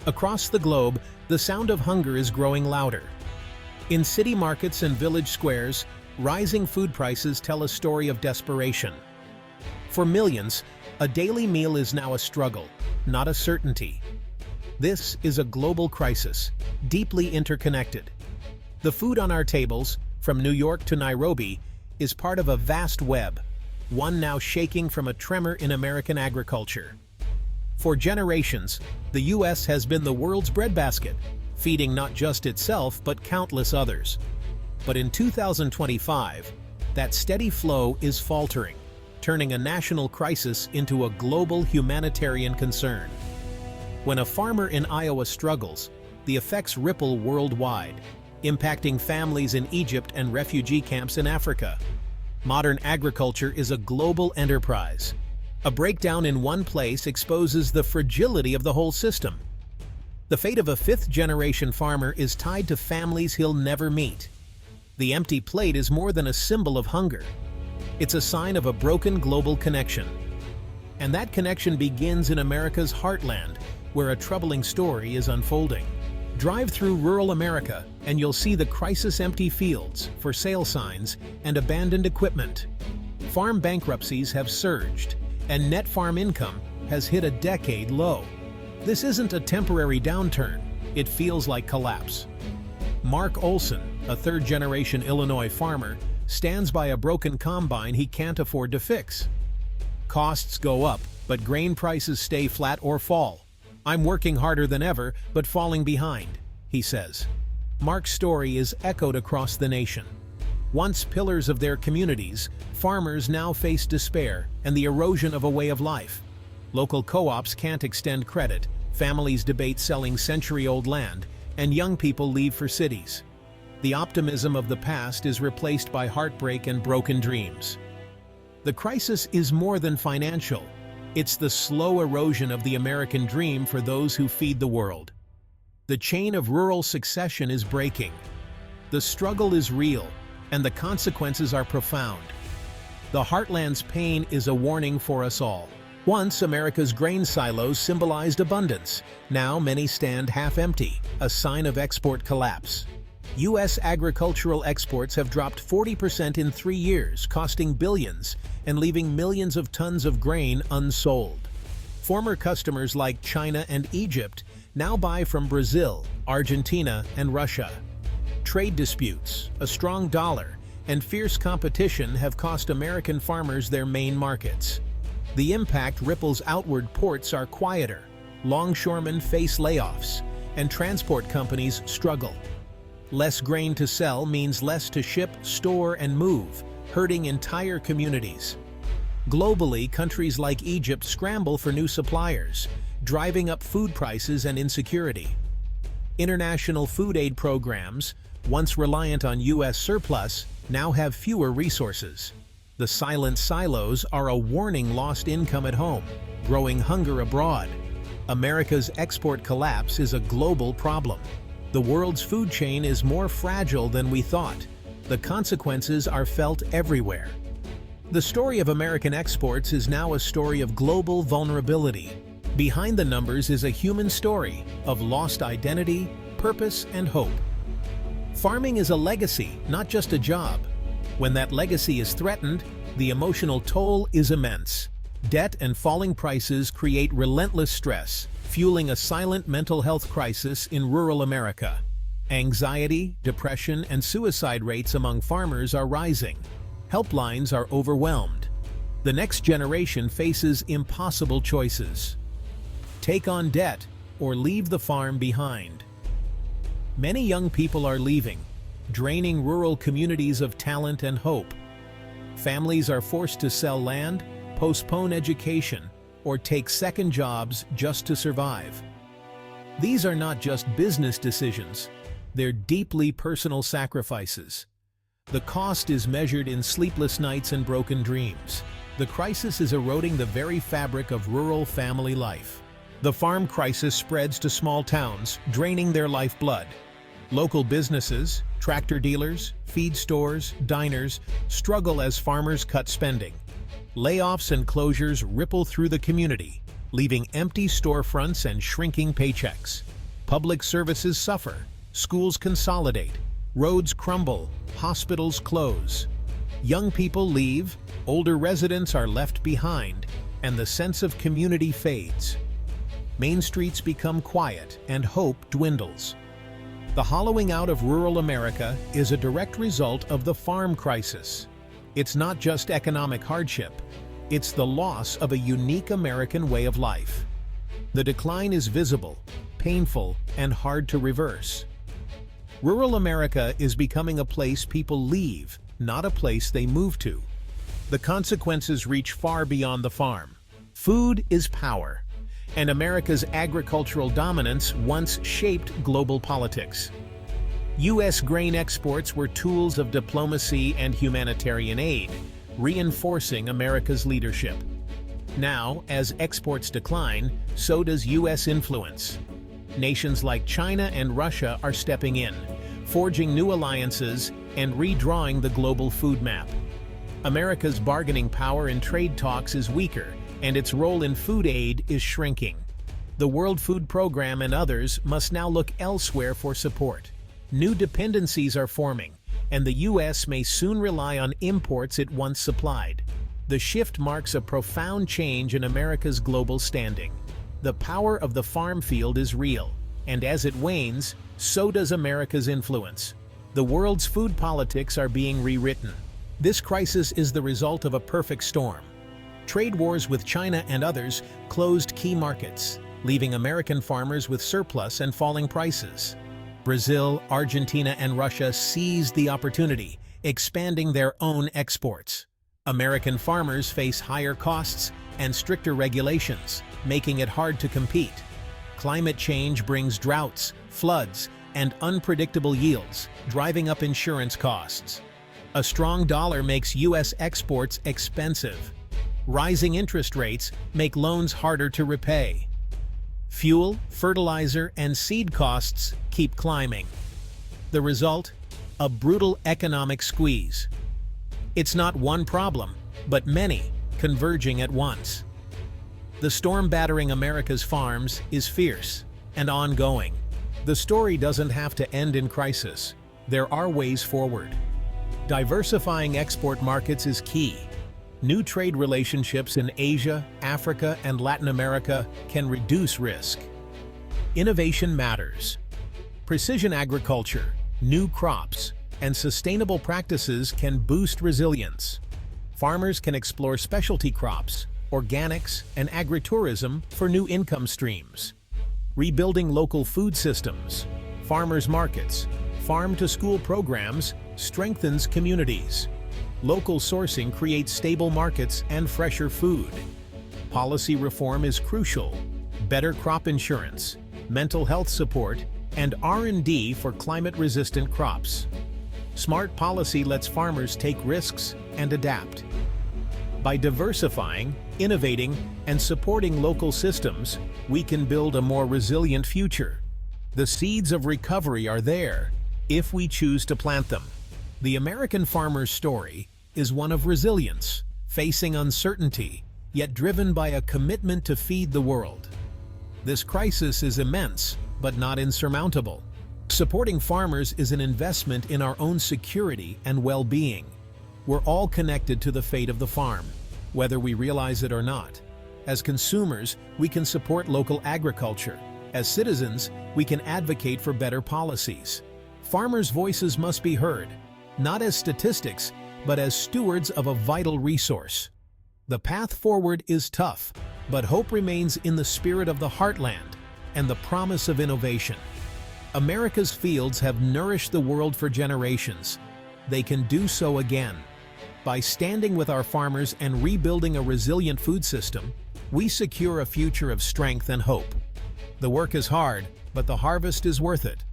Across the globe, the sound of hunger is growing louder. In city markets and village squares, rising food prices tell a story of desperation. For millions, a daily meal is now a struggle, not a certainty. This is a global crisis, deeply interconnected. The food on our tables, from New York to Nairobi, is part of a vast web, one now shaking from a tremor in American agriculture. For generations, the U.S. has been the world's breadbasket, feeding not just itself but countless others. But in 2025, that steady flow is faltering, turning a national crisis into a global humanitarian concern. When a farmer in Iowa struggles, the effects ripple worldwide, impacting families in Egypt and refugee camps in Africa. Modern agriculture is a global enterprise. A breakdown in one place exposes the fragility of the whole system. The fate of a fifth-generation farmer is tied to families he'll never meet. The empty plate is more than a symbol of hunger. It's a sign of a broken global connection. And that connection begins in America's heartland, where a troubling story is unfolding. Drive through rural America, and you'll see the crisis-empty fields, for sale signs, and abandoned equipment. Farm bankruptcies have surged, and net farm income has hit a decade low. This isn't a temporary downturn, it feels like collapse. Mark Olson, a third-generation Illinois farmer, stands by a broken combine he can't afford to fix. Costs go up, but grain prices stay flat or fall. "I'm working harder than ever, but falling behind," he says. Mark's story is echoed across the nation. Once pillars of their communities, farmers now face despair and the erosion of a way of life. Local co-ops can't extend credit, families debate selling century-old land, and young people leave for cities. The optimism of the past is replaced by heartbreak and broken dreams. The crisis is more than financial. It's the slow erosion of the American dream for those who feed the world. The chain of rural succession is breaking. The struggle is real, and the consequences are profound. The Heartland's pain is a warning for us all. Once, America's grain silos symbolized abundance. Now many stand half-empty, a sign of export collapse. U.S. agricultural exports have dropped 40% in 3 years, costing billions and leaving millions of tons of grain unsold. Former customers like China and Egypt now buy from Brazil, Argentina, and Russia. Trade disputes, a strong dollar, and fierce competition have cost American farmers their main markets. The impact ripples outward. Ports are quieter, longshoremen face layoffs, and transport companies struggle. Less grain to sell means less to ship, store, and move, hurting entire communities. Globally, countries like Egypt scramble for new suppliers, driving up food prices and insecurity. International food aid programs, once reliant on U.S. surplus, now have fewer resources. The silent silos are a warning: lost income at home, growing hunger abroad. America's export collapse is a global problem. The world's food chain is more fragile than we thought. The consequences are felt everywhere. The story of American exports is now a story of global vulnerability. Behind the numbers is a human story of lost identity, purpose, and hope. Farming is a legacy, not just a job. When that legacy is threatened, the emotional toll is immense. Debt and falling prices create relentless stress, fueling a silent mental health crisis in rural America. Anxiety, depression, and suicide rates among farmers are rising. Helplines are overwhelmed. The next generation faces impossible choices: take on debt or leave the farm behind. Many young people are leaving, draining rural communities of talent and hope. Families are forced to sell land, postpone education, or take second jobs just to survive. These are not just business decisions, they're deeply personal sacrifices. The cost is measured in sleepless nights and broken dreams. The crisis is eroding the very fabric of rural family life. The farm crisis spreads to small towns, draining their lifeblood. Local businesses, tractor dealers, feed stores, diners struggle as farmers cut spending. Layoffs and closures ripple through the community, leaving empty storefronts and shrinking paychecks. Public services suffer, schools consolidate, roads crumble, hospitals close. Young people leave, older residents are left behind, and the sense of community fades. Main streets become quiet and hope dwindles. The hollowing out of rural America is a direct result of the farm crisis. It's not just economic hardship, it's the loss of a unique American way of life. The decline is visible, painful, and hard to reverse. Rural America is becoming a place people leave, not a place they move to. The consequences reach far beyond the farm. Food is power, and America's agricultural dominance once shaped global politics. U.S. grain exports were tools of diplomacy and humanitarian aid, reinforcing America's leadership. Now, as exports decline, so does U.S. influence. Nations like China and Russia are stepping in, forging new alliances and redrawing the global food map. America's bargaining power in trade talks is weaker, and its role in food aid is shrinking. The World Food Program and others must now look elsewhere for support. New dependencies are forming, and the U.S. may soon rely on imports it once supplied. The shift marks a profound change in America's global standing. The power of the farm field is real, and as it wanes, so does America's influence. The world's food politics are being rewritten. This crisis is the result of a perfect storm. Trade wars with China and others closed key markets, leaving American farmers with surplus and falling prices. Brazil, Argentina, and Russia seized the opportunity, expanding their own exports. American farmers face higher costs and stricter regulations, making it hard to compete. Climate change brings droughts, floods, and unpredictable yields, driving up insurance costs. A strong dollar makes U.S. exports expensive. Rising interest rates make loans harder to repay. Fuel, fertilizer, and seed costs keep climbing. The result? A brutal economic squeeze. It's not one problem, but many, converging at once. The storm battering America's farms is fierce and ongoing. The story doesn't have to end in crisis. There are ways forward. Diversifying export markets is key. New trade relationships in Asia, Africa, and Latin America can reduce risk. Innovation matters. Precision agriculture, new crops, and sustainable practices can boost resilience. Farmers can explore specialty crops, organics, and agritourism for new income streams. Rebuilding local food systems, farmers' markets, farm-to-school programs strengthens communities. Local sourcing creates stable markets and fresher food. Policy reform is crucial. Better crop insurance, mental health support, and R&D for climate-resistant crops. Smart policy lets farmers take risks and adapt. By diversifying, innovating, and supporting local systems, we can build a more resilient future. The seeds of recovery are there, if we choose to plant them. The American farmer's story is one of resilience, facing uncertainty, yet driven by a commitment to feed the world. This crisis is immense, but not insurmountable. Supporting farmers is an investment in our own security and well-being. We're all connected to the fate of the farm, whether we realize it or not. As consumers, we can support local agriculture. As citizens, we can advocate for better policies. Farmers' voices must be heard, not as statistics, but as stewards of a vital resource. The path forward is tough, but hope remains in the spirit of the Heartland and the promise of innovation. America's fields have nourished the world for generations. They can do so again. By standing with our farmers and rebuilding a resilient food system, we secure a future of strength and hope. The work is hard, but the harvest is worth it.